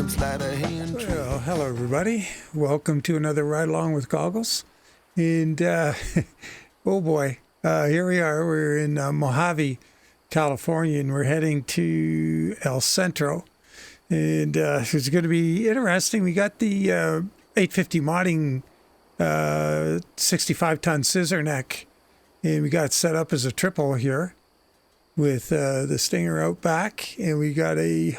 Well, hello everybody. Welcome to another Ride Along with Goggles. And oh boy, here we are. We're in Mojave, California, and we're heading to El Centro. And it's going to be interesting. We got the 850 Modding 65-ton scissor neck, and we got it set up as a triple here with the stinger out back, and we got a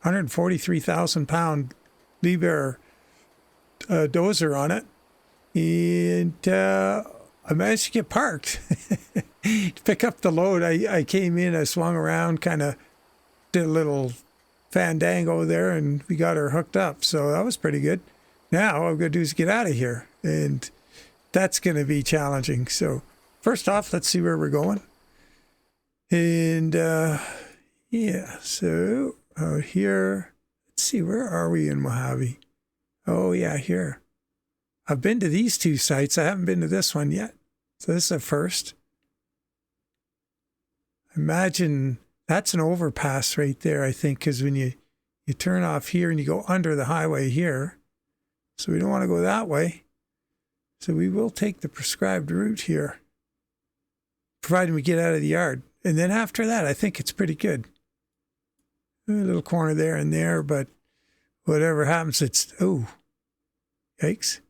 143,000 pound Liebherr dozer on it, and I managed to get parked to pick up the load. I came in, I swung around, kind of did a little fandango there, and we got her hooked up, so that was pretty good. Now all I'm going to do is get out of here, and that's going to be challenging. So first off, let's see where we're going. And yeah, so out here, let's see, where are we in Mojave? Oh yeah, here. I've been to these two sites. I haven't been to this one yet. So this is a first. Imagine that's an overpass right there, I think, because when you turn off here and you go under the highway here, so we don't want to go that way. So we will take the prescribed route here, providing we get out of the yard. And then after that, I think it's pretty good. A little corner there and there, but whatever happens, it's, oh, yikes.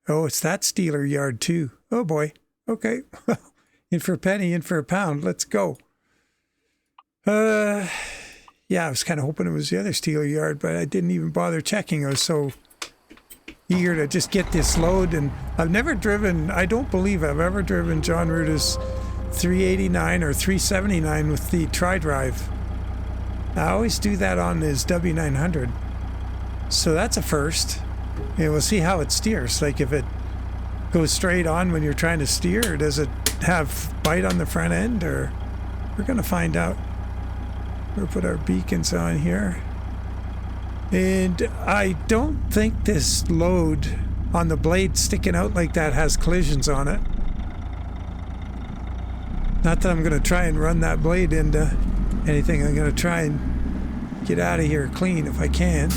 Oh, it's that Steeler yard too. Oh boy. Okay. In for a penny, in for a pound. Let's go. Yeah, I was kind of hoping it was the other Steeler yard, but I didn't even bother checking. I was so eager to just get this load. And I've never driven, I don't believe I've ever driven John Ruda's 389 or 379 with the tri-drive. I always do that on his W900. So that's a first. And we'll see how it steers. Like if it goes straight on when you're trying to steer, or does it have bite on the front end, or we're going to find out. We'll put our beacons on here. And I don't think this load on the blade sticking out like that has collisions on it. Not that I'm going to try and run that blade into anything. I'm going to try and get out of here clean if I can.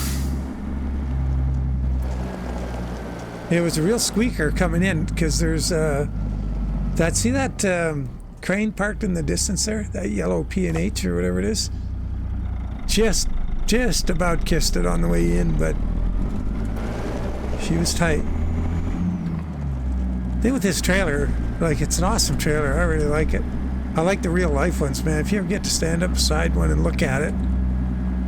It was a real squeaker coming in because there's see that crane parked in the distance there, that yellow P&H or whatever it is. Just about kissed it on the way in, but she was tight. The thing with this trailer, like, it's an awesome trailer. I really like it. I like the real life ones, man. If you ever get to stand up beside one and look at it,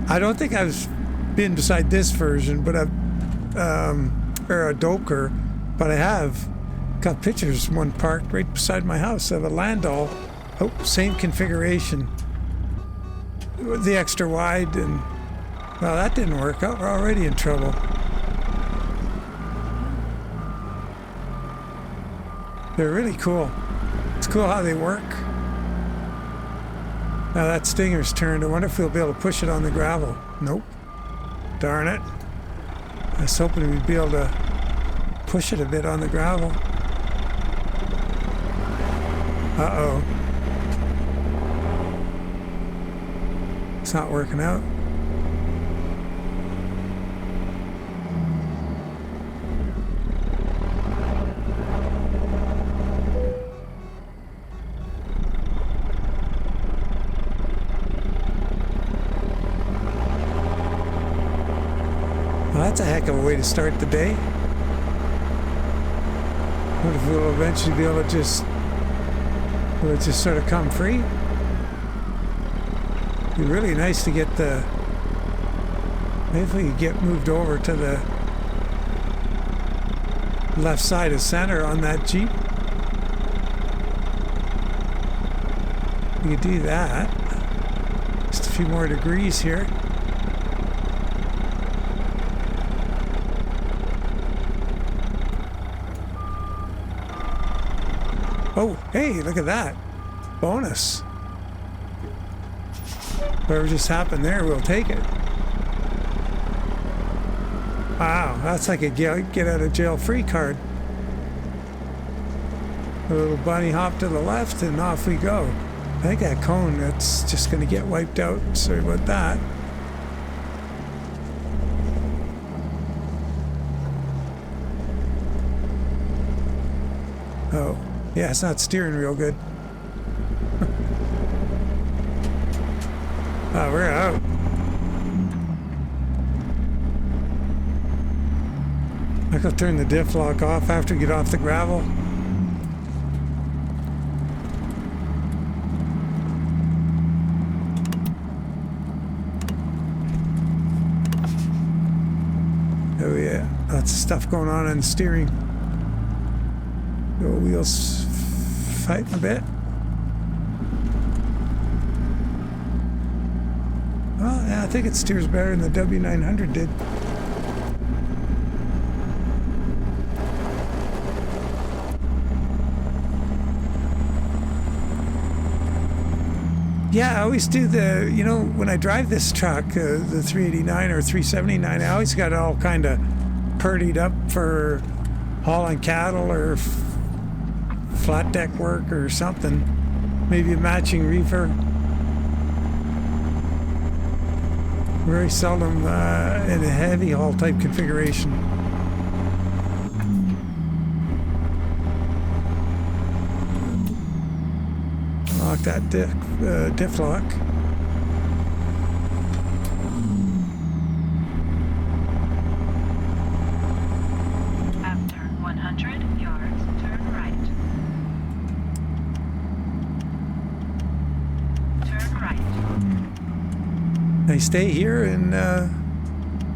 I don't think I've been beside this version, but I've or a Doepker, but I have got pictures. One parked right beside my house of a Landau. Oh, same configuration. The extra wide, and well, that didn't work out. We're already in trouble. They're really cool. It's cool how they work. Now that Stinger's turned. I wonder if we'll be able to push it on the gravel. Nope. Darn it. I was hoping we'd be able to push it a bit on the gravel. Uh-oh. It's not working out. Well, that's a heck of a way to start the day. What if we'll eventually be able to will it just sort of come free? It'd be really nice to get the, maybe if we could get moved over to the left side of center on that Jeep. We could do that. Just a few more degrees here. Oh, hey, look at that. Bonus. Whatever just happened there, we'll take it. Wow, that's like a get out of jail free card. A little bunny hop to the left and off we go. I think that cone, that's just going to get wiped out. Sorry about that. Oh, yeah, it's not steering real good. Oh, we're out. I could turn the diff lock off after we get off the gravel. Oh yeah, lots of stuff going on in the steering. The wheels fighting a bit. Well, yeah, I think it steers better than the W900 did. Yeah, I always do the, you know, when I drive this truck, the 389 or 379, I always got it all kind of purdied up for hauling cattle or flat deck work or something. Maybe a matching reefer. Very seldom in a heavy haul type configuration. Lock that diff lock. After 100 yards, turn right. Turn right. They stay here in,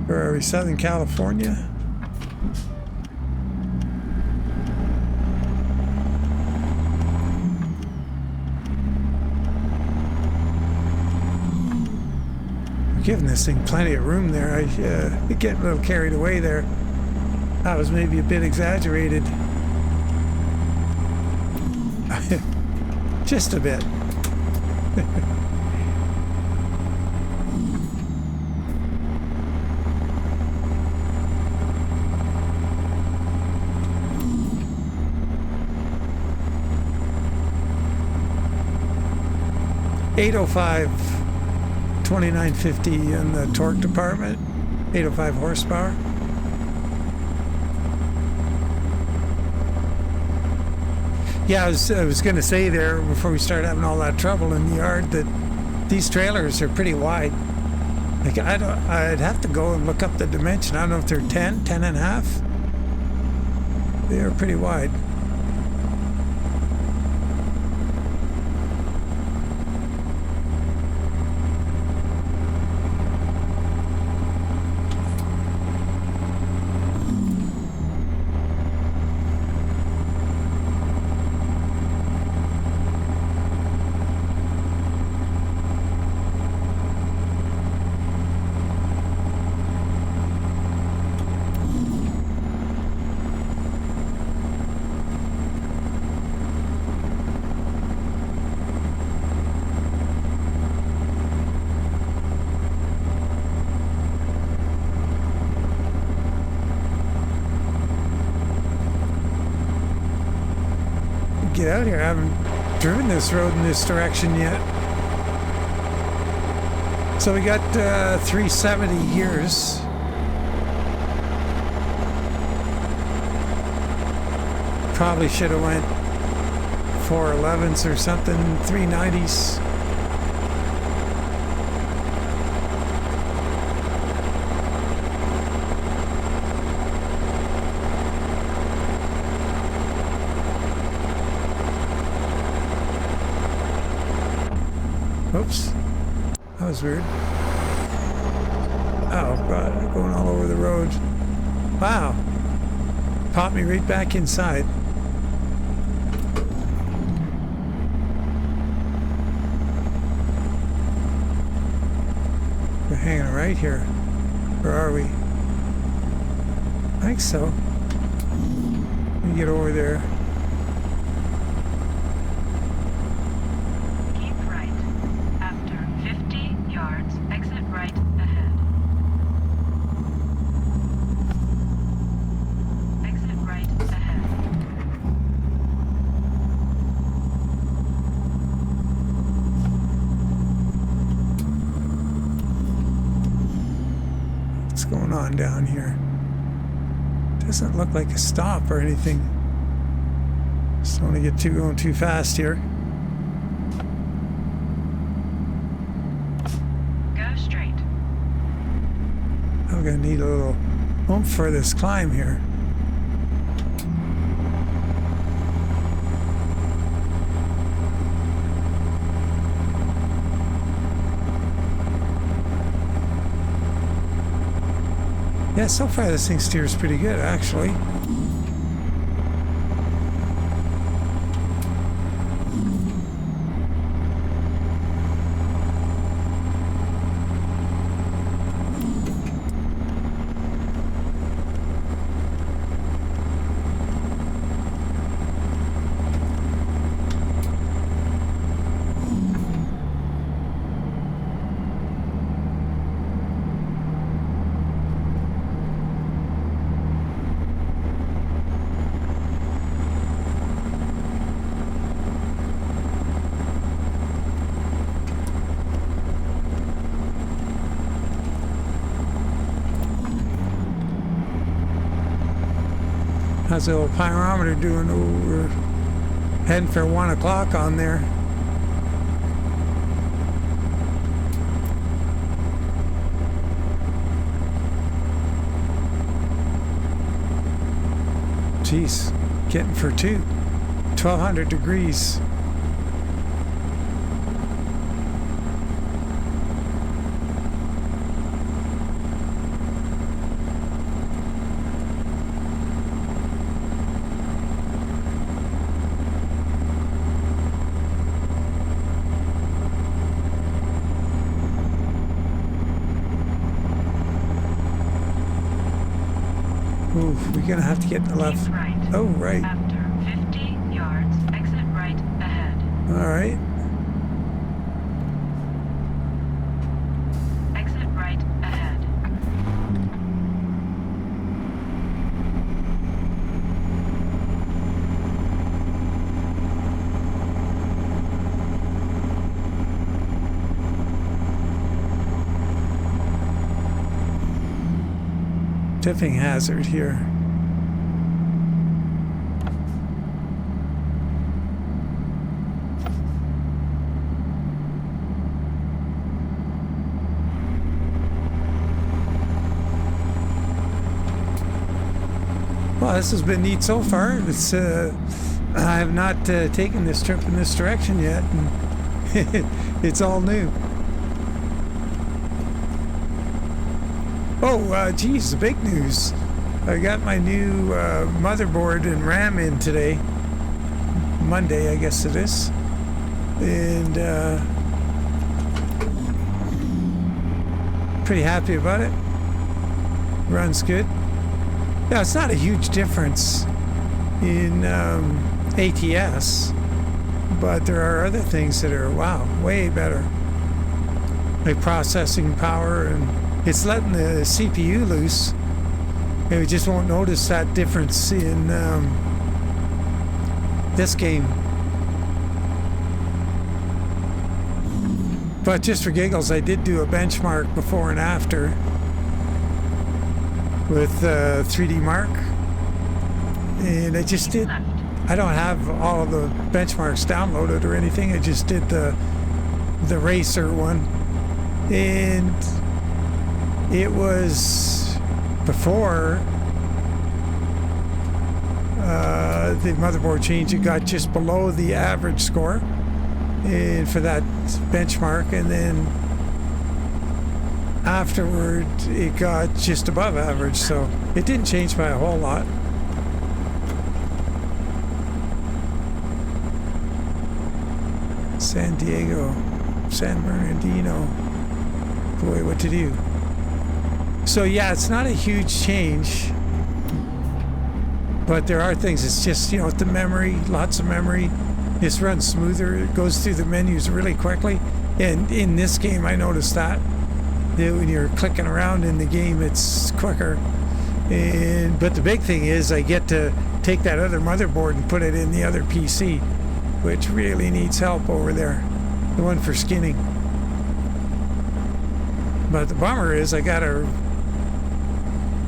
where are we, Southern California? Giving this thing plenty of room there. I get a little carried away there. That was maybe a bit exaggerated. Just a bit. .805 2950 in the torque department, 805 horsepower. Yeah, I was going to say there before we started having all that trouble in the yard that these trailers are pretty wide. Like I'd have to go and look up the dimension. I don't know if they're 10 and a half. They are pretty wide. Get out here. I haven't driven this road in this direction yet. So we got 370 years. Probably should have went 411s or something, 390s. Oops, that was weird. Oh God, going all over the road. Wow, popped me right back inside. We're hanging right here. Where are we? I think so. Let me get over there. Down here doesn't look like a stop or anything. Just don't want to get going too fast here. Go straight. I'm gonna need a little oomph for this climb here. Yeah, so far this thing steers pretty good, actually. How's the old pyrometer doing? Oh, we're heading for 1 o'clock on there. Jeez, getting for 1,200 degrees. We're gonna have to get in the left. Keep right. Oh, right. After 50 yards, exit right ahead. All right. Exit right ahead. Tipping hazard here. Well, this has been neat so far. It's I have not taken this trip in this direction yet, and it's all new. Oh, geez, the big news. I got my new motherboard and RAM in today. Monday, I guess it is. And pretty happy about it. Runs good. Yeah, it's not a huge difference in ATS, but there are other things that are, wow, way better. Like processing power, and it's letting the CPU loose. And we just won't notice that difference in this game. But just for giggles, I did do a benchmark before and after with 3D Mark, and I just did. I don't have all of the benchmarks downloaded or anything. I just did the racer one, and it was before the motherboard change. It got just below the average score, and for that benchmark, and then afterward it got just above average, so it didn't change by a whole lot. San Diego, San Bernardino, boy, what to do. So yeah, it's not a huge change, but there are things. It's just, you know, the memory, lots of memory. This runs smoother. It goes through the menus really quickly, and in this game I noticed that when you're clicking around in the game, it's quicker. But the big thing is I get to take that other motherboard and put it in the other PC, which really needs help over there, the one for skinning. But the bummer is I gotta,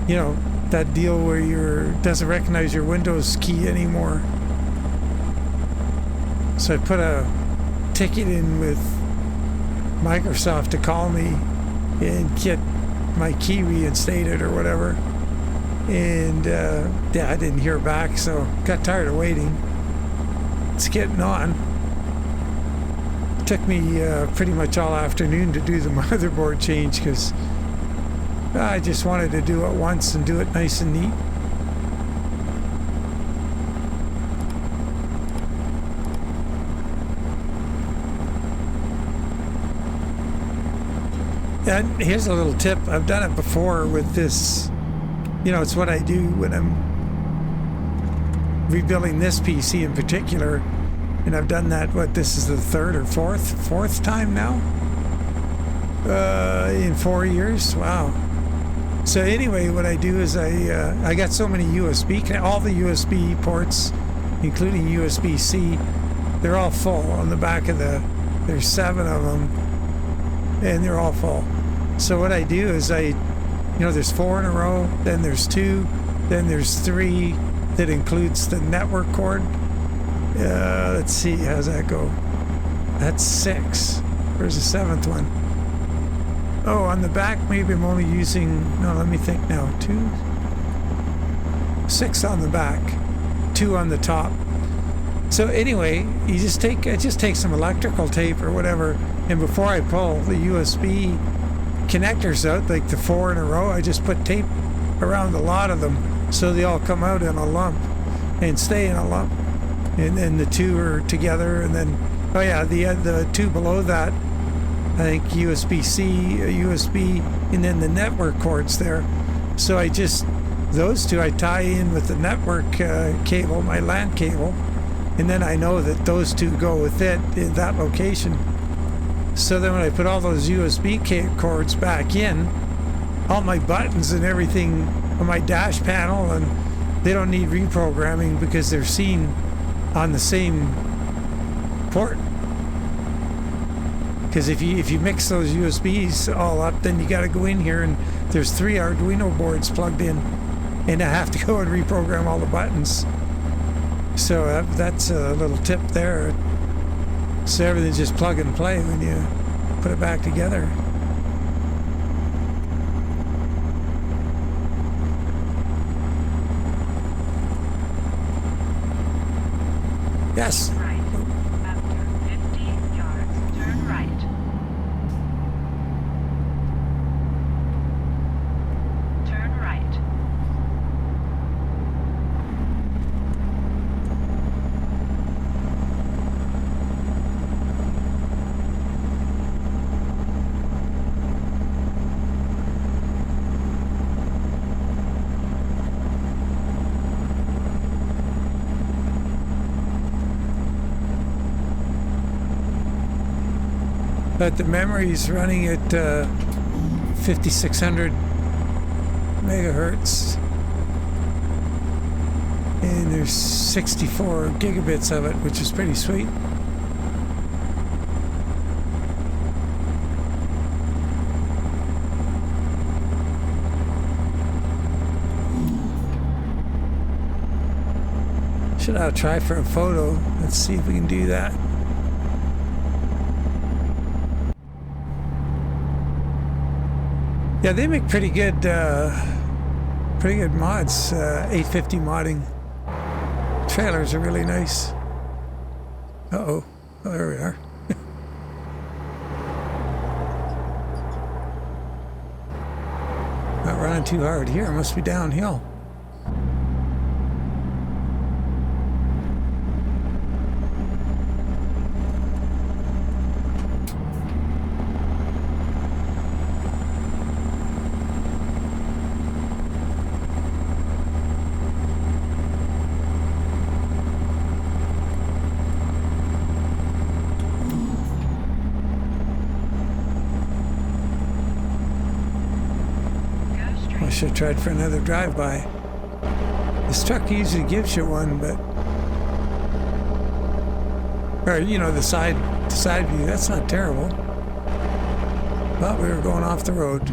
you know, that deal where doesn't recognize your Windows key anymore. So I put a ticket in with Microsoft to call me and get my key reinstated or whatever. And yeah, I didn't hear back, so got tired of waiting. It's getting on. It took me pretty much all afternoon to do the motherboard change because I just wanted to do it once and do it nice and neat. And here's a little tip. I've done it before with this. You know, it's what I do when I'm rebuilding this PC in particular. And I've done that, this is the third or fourth time now? In 4 years? Wow. So anyway, what I do is I got so many USB, all the USB ports, including USB-C, they're all full on the back of there's 7 of them, and they're all full. So what I do is there's 4 in a row, then there's 2, then there's 3 that includes the network cord. Let's see, how's that go? That's 6. Where's the 7th one? Oh, on the back, maybe I'm only using, no, let me think now, 6 on the back, 2 on the top. So anyway, I just take some electrical tape or whatever, and before I pull the USB connectors out, like the 4 in a row, I just put tape around a lot of them so they all come out in a lump and stay in a lump. And then the 2 are together, and then, oh yeah, the 2 below that, I think USB-C, USB, and then the network cords there. So those 2 I tie in with the network cable, my LAN cable, and then I know that those 2 go with it in that location. So then when I put all those USB cords back in, all my buttons and everything on my dash panel, and they don't need reprogramming because they're seen on the same port. Because if you mix those USBs all up, then you got to go in here, and there's 3 Arduino boards plugged in, and I have to go and reprogram all the buttons. So that's a little tip there. So everything's just plug and play when you put it back together. Yes. Right. After 15 yards, turn right. Turn right. But the memory's running at 5600 megahertz, and there's 64 gigabits of it, which is pretty sweet. Should I try for a photo? Let's see if we can do that. Yeah, they make pretty good mods. 850 modding. Trailers are really nice. Uh-oh. Oh, there we are. Not running too hard here. It must be downhill. I should have tried for another drive-by. This truck usually gives you one, but... Or, you know, the side view. That's not terrible. But we were going off the road.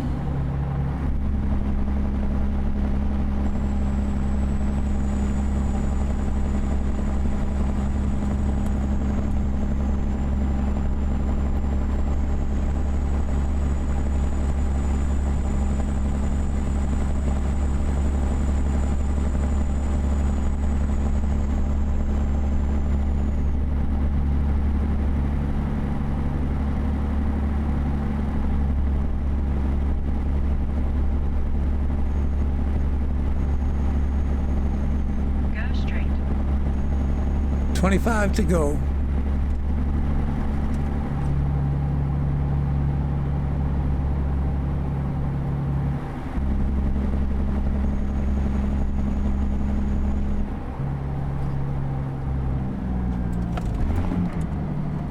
25 to go.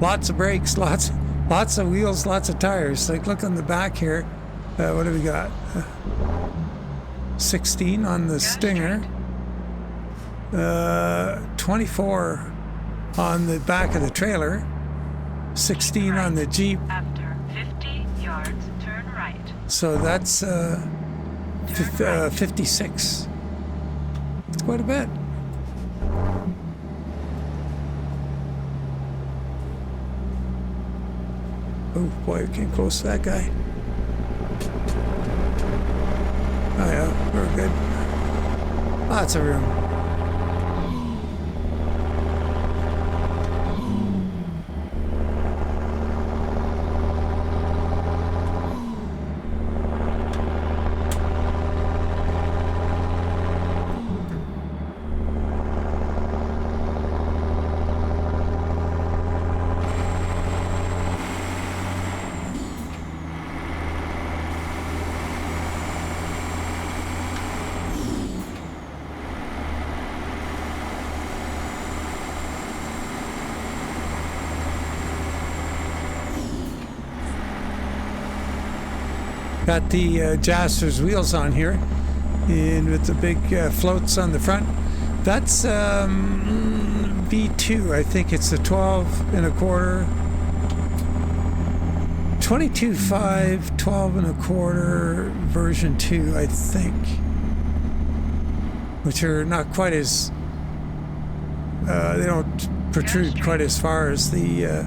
Lots of brakes, lots of wheels, lots of tires. Like, look on the back here. What do we got? 16 on the Stinger. 24 on the back of the trailer. 16 on the Jeep. After 50 yards, turn right. So that's 56. It's quite a bit. Oh boy, we came close to that guy. Oh yeah, we're good. Lots of room. Got the Jaspers wheels on here, and with the big floats on the front. That's V2. I think it's the 12 and a quarter, 22.5, 12 and a quarter version 2, I think, which are not quite as they don't protrude quite as far as the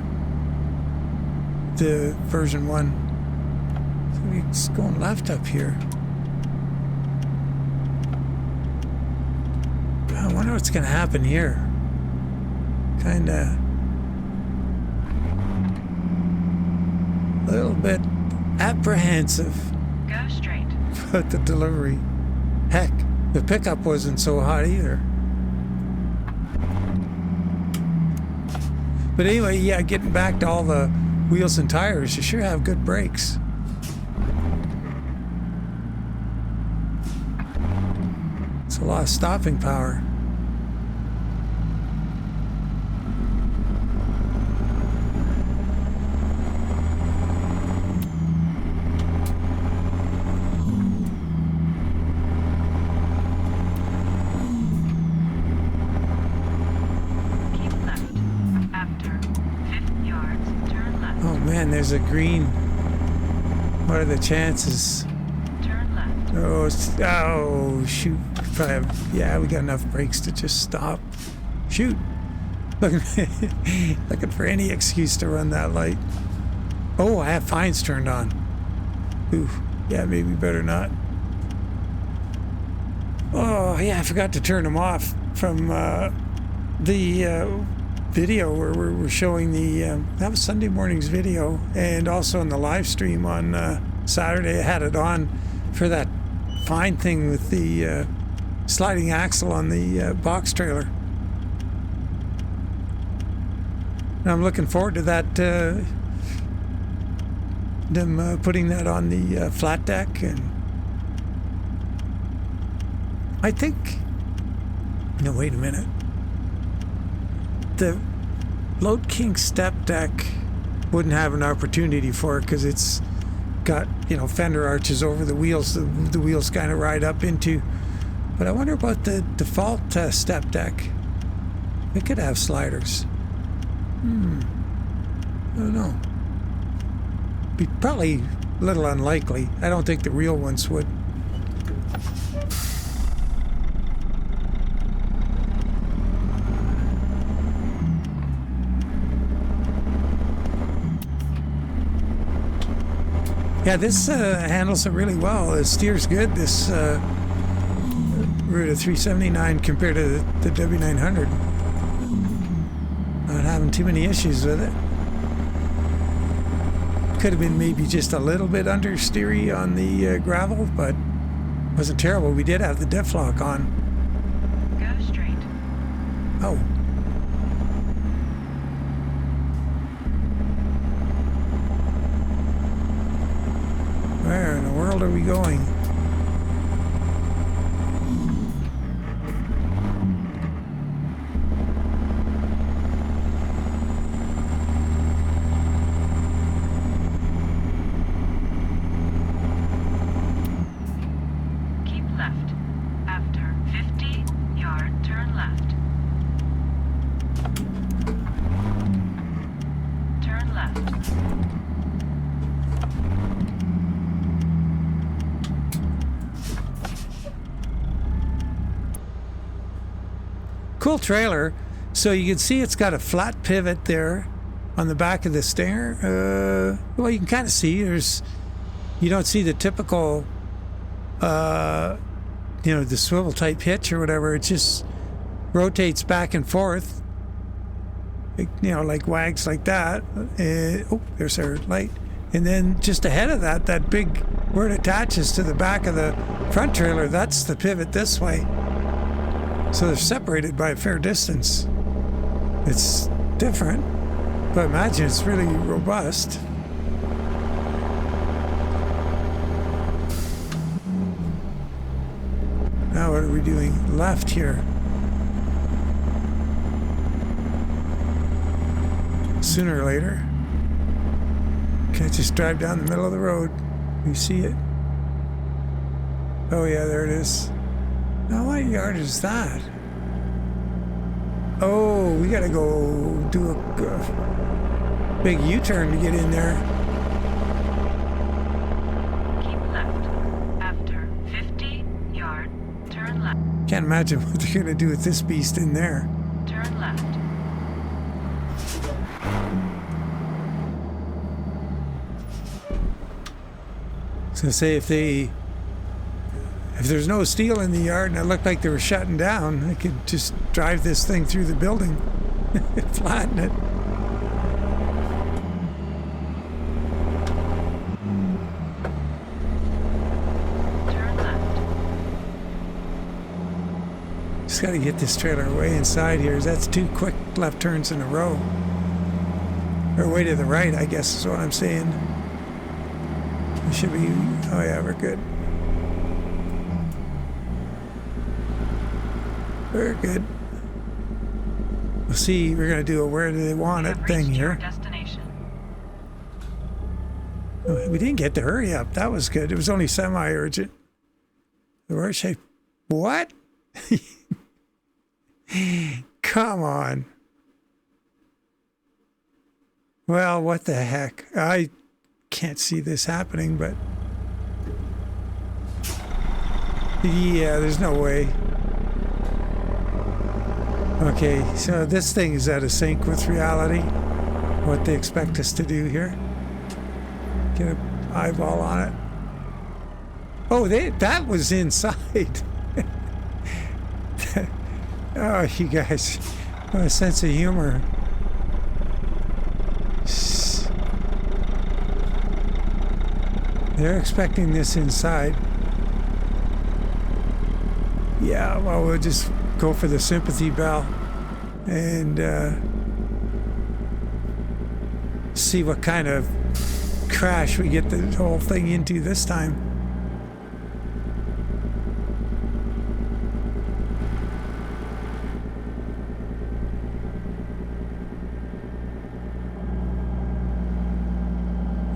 version 1. It's going left up here. I wonder what's going to happen here. Kind of a little bit apprehensive Go straight. about the delivery. Heck, the pickup wasn't so hot either. But anyway, yeah, getting back to all the wheels and tires, you sure have good brakes. It's a lot of stopping power. Keep left. After 50 yards, turn left. Oh man, there's a green. What are the chances? Turn left. Oh, shoot. Yeah, we got enough brakes to just stop. Shoot. Looking for any excuse to run that light. Oh, I have fines turned on. Ooh, yeah, maybe better not. Oh, yeah, I forgot to turn them off from the video where we're showing the... that was Sunday morning's video, and also in the live stream on Saturday. I had it on for that fine thing with the sliding axle on the box trailer. And I'm looking forward to that, them putting that on the flat deck. And I think, no, wait a minute. The Load King step deck wouldn't have an opportunity for it because it's got, you know, fender arches over the wheels. The wheels kind of ride up into. But I wonder about the default step deck. It could have sliders. I don't know. Be probably a little unlikely. I don't think the real ones would. Yeah, this handles it really well. It steers good. This Ruda 379 compared to the W900. Not having too many issues with it. Could have been maybe just a little bit understeery on the gravel, but wasn't terrible. We did have the diff lock on. Go straight. Oh. Where in the world are we going? Keep left. After 50 yard, turn left. Turn left. Cool trailer. So you can see it's got a flat pivot there on the back of the stinger. Well, you can kind of see you don't see the typical, the swivel type hitch or whatever. It just rotates back and forth, like wags like that. Oh, there's our light. And then just ahead of that, that big, where it attaches to the back of the front trailer, that's the pivot this way. So they're separated by a fair distance. It's different, but imagine it's really robust. Now what are we doing? Left here. Sooner or later. Can't just drive down the middle of the road. You see it? Oh yeah, there it is. Now what yard is that? Oh, we gotta go do a big U-turn to get in there. Keep left. After 50 yard, turn left. Can't imagine what they're gonna do with this beast in there. Turn left. So say if there's no steel in the yard and it looked like they were shutting down, I could just drive this thing through the building and flatten it. Turn left. Just got to get this trailer way inside here. That's 2 quick left turns in a row. Or way to the right, I guess is what I'm saying. It should be, oh yeah, we're good. We're good. We'll see, we're going to do a where do they want it thing here. Destination. Oh, we didn't get to hurry up. That was good. It was only semi-urgent. Where should I... What? Come on. Well, what the heck? I can't see this happening, but... Yeah, there's no way. Okay, so this thing is out of sync with reality. What they expect us to do here. Get an eyeball on it. Oh, that was inside. Oh, you guys. What a sense of humor. They're expecting this inside. Yeah, well, we'll just go for the sympathy bell and see what kind of crash we get the whole thing into this time.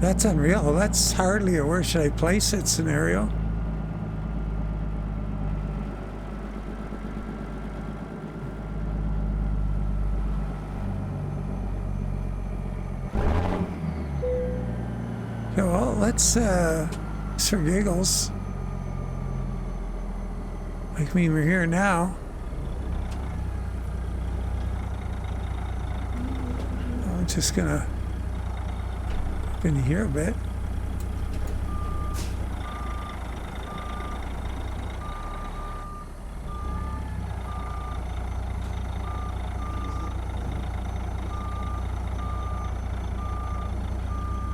That's unreal. That's hardly a where should I place it scenario. Okay, well, let's just for giggles. Like, I mean, we're here now. I'm just gonna in here a bit.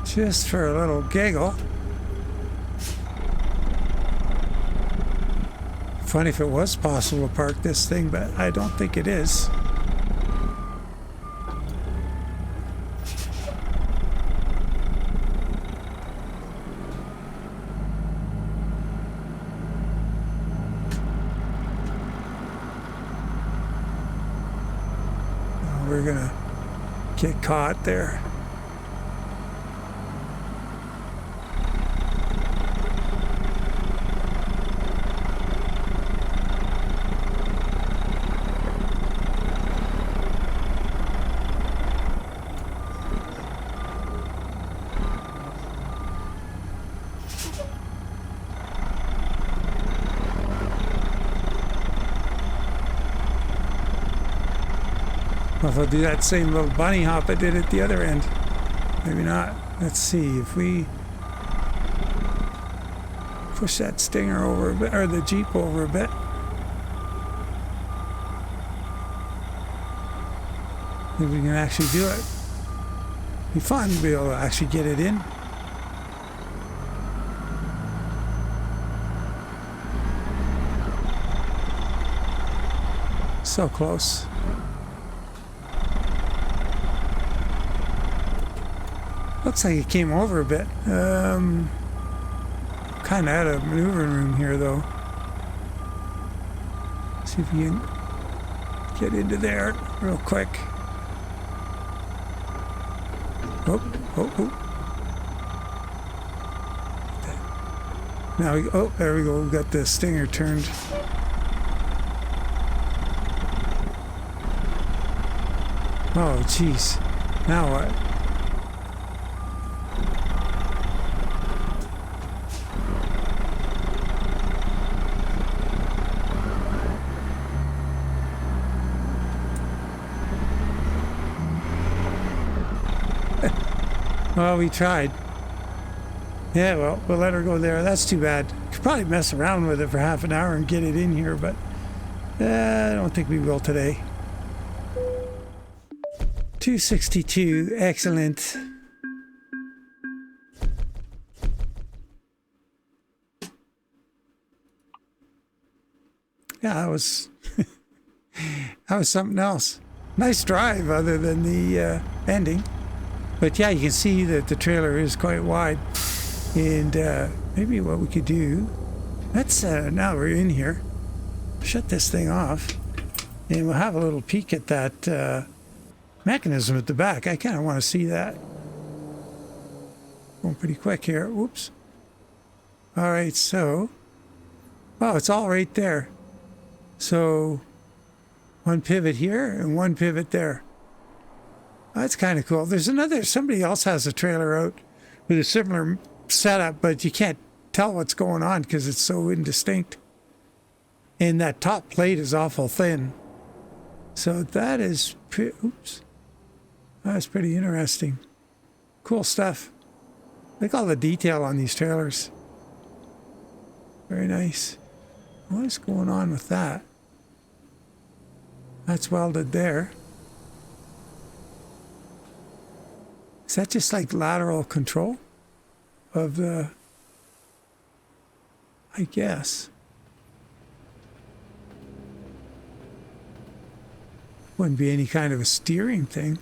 Just for a little giggle. Funny if it was possible to park this thing, but I don't think it is. we're gonna get caught there. If I'll do that same little bunny hop I did at the other end. Maybe not. Let's see if we push that Stinger over a bit, or the Jeep over a bit. Maybe we can actually do it. Be fun to be able to actually get it in. So close. Looks like it came over a bit. Kind of out of maneuvering room here, though. See if we can get into there real quick. Oh. Now there we go. We've got the Stinger turned. Oh, jeez. Now what? Well, we tried. Yeah, well, we'll let her go there. That's too bad. Could probably mess around with it for half an hour and get it in here, but I don't think we will today. 262, excellent. Yeah, that was that was something else. Nice drive, other than the ending. But yeah, you can see that the trailer is quite wide. And maybe what we could do, let's, now we're in here, shut this thing off, and we'll have a little peek at that mechanism at the back. I kind of want to see that. Going pretty quick here. Oops. All right, so, oh, it's all right there. So, one pivot here and one pivot there. That's kind of cool. There's somebody else has a trailer out with a similar setup, but you can't tell what's going on because it's so indistinct. And that top plate is awful thin. So that is, oops. That's pretty interesting. Cool stuff. Look at all the detail on these trailers. Very nice. What is going on with that? That's welded there. Is that just like lateral control of the, I guess. Wouldn't be any kind of a steering thing.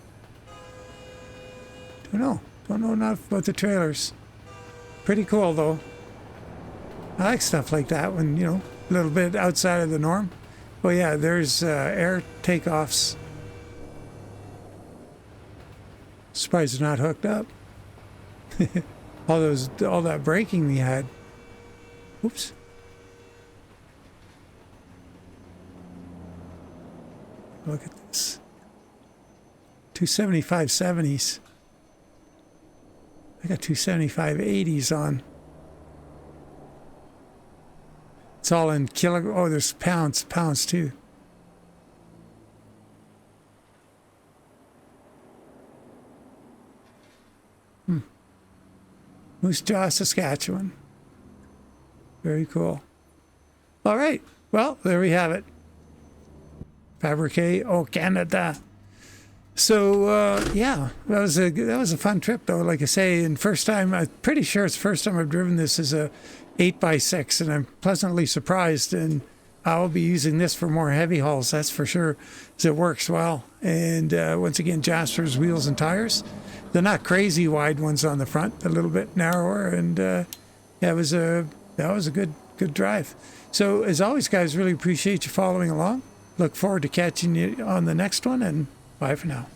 Don't know enough about the trailers. Pretty cool though. I like stuff like that when, you know, a little bit outside of the norm. Well, yeah, there's air takeoffs. Surprised they're not hooked up. all that braking we had. Oops. Look at this. 275 70s. I got 275 80s on. It's all in kilogram. Oh, there's pounds too. Moose Jaw, Saskatchewan. Very cool. All right. Well, there we have it. Fabrique au Canada. So yeah, that was a fun trip though. Like I say, and first time, I'm pretty sure it's the first time I've driven this as a 8x6, and I'm pleasantly surprised. And I'll be using this for more heavy hauls, that's for sure, as it works well. And once again, Jaspers wheels and tires. They're not crazy wide ones on the front, a little bit narrower, and yeah, that was a good drive. So as always, guys, really appreciate you following along. Look forward to catching you on the next one, and bye. Bye for now.